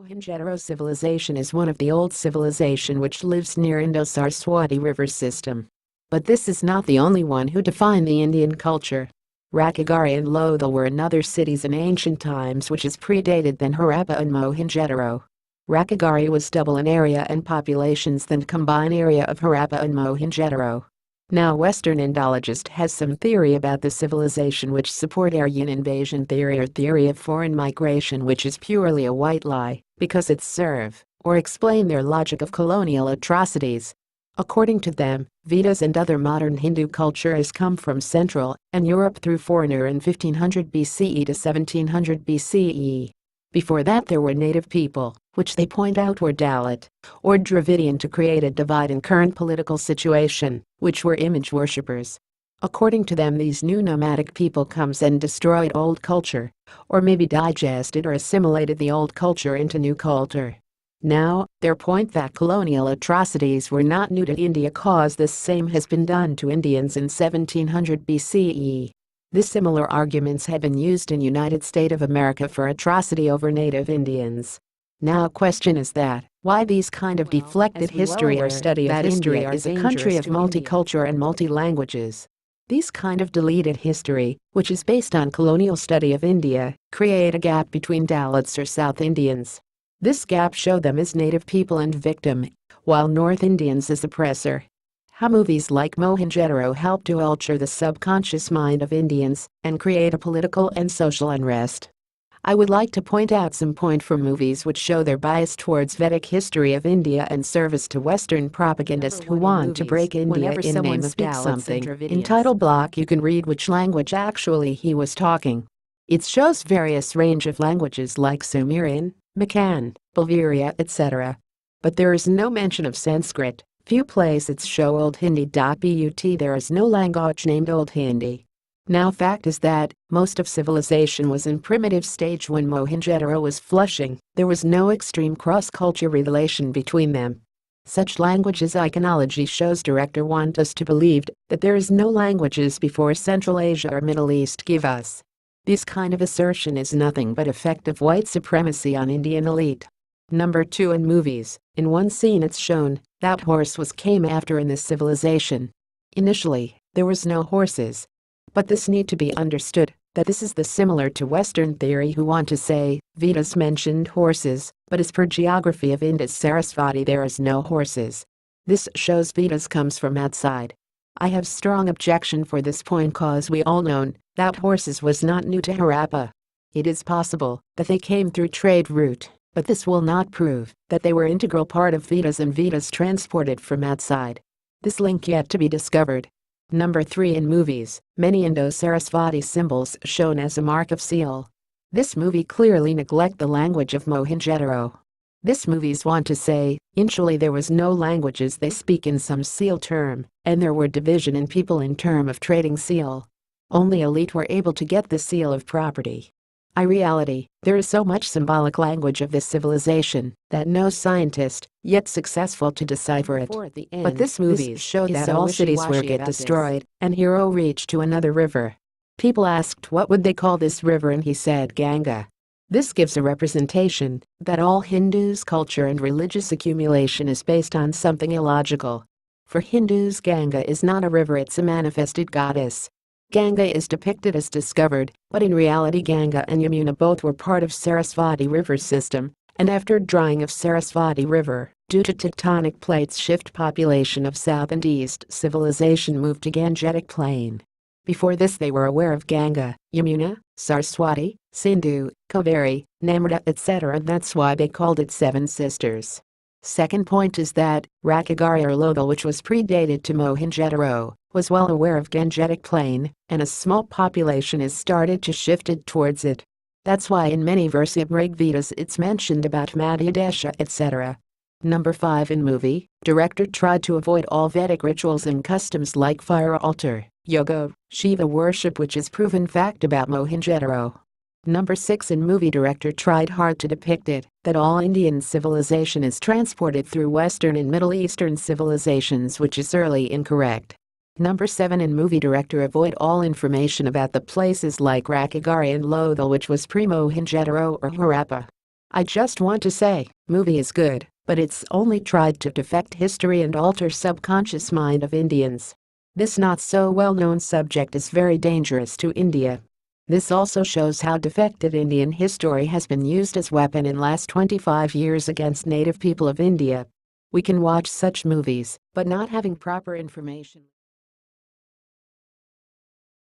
Mohenjo-Daro civilization is one of the old civilization which lives near Indus-Saraswati river system. But this is not the only one who defined the Indian culture. Rakhigarhi and Lothal were another cities in ancient times which is predated than Harappa and Mohenjo-Daro. Rakhigarhi was double in area and populations than combined area of Harappa and Mohenjo-Daro. Now Western Indologist has some theory about the civilization which support Aryan Invasion theory or theory of foreign migration, which is purely a white lie because it serve or explain their logic of colonial atrocities. According to them, Vedas and other modern Hindu culture has come from Central and Europe through foreigner in 1500 BCE to 1700 BCE. Before that there were native people, which they point out were Dalit or Dravidian to create a divide in current political situation, which were image worshippers. According to them, these new nomadic people comes and destroyed old culture, or maybe digested or assimilated the old culture into new culture. Now, their point that colonial atrocities were not new to India cause the same has been done to Indians in 1700 BCE. These similar arguments have been used in United States of America for atrocity over native Indians. Now question is that, why these kind of deflected history or study of history is a country of multicultural and multi-languages. These kind of deleted history, which is based on colonial study of India, create a gap between Dalits or South Indians. This gap show them as native people and victim, while North Indians as oppressor. How movies like Mohen-jo-Daro help to alter the subconscious mind of Indians and create a political and social unrest. I would like to point out some point from movies which show their bias towards Vedic history of India and service to Western propagandists who want to break India in name of something. In title block you can read which language actually he was talking. It shows various range of languages like Sumerian, Makan, Bulgaria, etc. But there is no mention of Sanskrit. Few places show Old Hindi. But there is no language named Old Hindi. Now fact is that most of civilization was in primitive stage when Mohenjo-Daro was flourishing. There was no extreme cross-culture relation between them. Such languages iconology shows director want us to believe that there is no languages before Central Asia or Middle East give us. This kind of assertion is nothing but effective white supremacy on Indian elite. Number 2 in movies, in one scene it's shown that horse came after in this civilization. Initially, there was no horses. But this need to be understood, that this is the similar to Western theory who want to say, Vedas mentioned horses, but as per geography of Indus Sarasvati there is no horses. This shows Vedas comes from outside. I have strong objection for this point cause we all know that horses was not new to Harappa. It is possible that they came through trade route, but this will not prove that they were integral part of Vedas and Vedas transported from outside. This link yet to be discovered. Number 3 in movies, many Indo-Sarasvati symbols shown as a mark of seal. This movie clearly neglect the language of Mohenjo-Daro. This movies want to say, initially there was no languages they speak in some seal term, and there were division in people in term of trading seal. Only elite were able to get the seal of property. In reality, there is so much symbolic language of this civilization that no scientist yet successful to decipher it. But this movie showed that all cities were get destroyed and hero reached to another river. People asked what would they call this river and he said Ganga. This gives a representation that all Hindus' culture and religious accumulation is based on something illogical. For Hindus, Ganga is not a river, it's a manifested goddess. Ganga is depicted as discovered, but in reality Ganga and Yamuna both were part of Sarasvati river system, and after drying of Sarasvati river, due to tectonic plates shift population of South and East civilization moved to Gangetic plain. Before this they were aware of Ganga, Yamuna, Saraswati, Sindhu, Kaveri, Namrata etc. That's why they called it Seven Sisters. Second point is that Rakhigarhi or Lothal, which was predated to Mohenjo-Daro, was well aware of Gangetic plain, and a small population is started to shifted towards it. That's why in many verses of Rig Vedas it's mentioned about Madhya Desha etc. Number 5 in movie, director tried to avoid all Vedic rituals and customs like fire altar, yoga, Shiva worship, which is proven fact about Mohenjo-Daro. Number 6 in movie, director tried hard to depict it, that all Indian civilization is transported through Western and Middle Eastern civilizations, which is early incorrect. Number 7 in movie, director avoid all information about the places like Rakhigarhi and Lothal, which was pre-Mohenjo-Daro or Harappa. I just want to say, movie is good, but it's only tried to defect history and alter subconscious mind of Indians. This not so well-known subject is very dangerous to India. This also shows how defected Indian history has been used as weapon in last 25 years against native people of India. We can watch such movies, but not having proper information.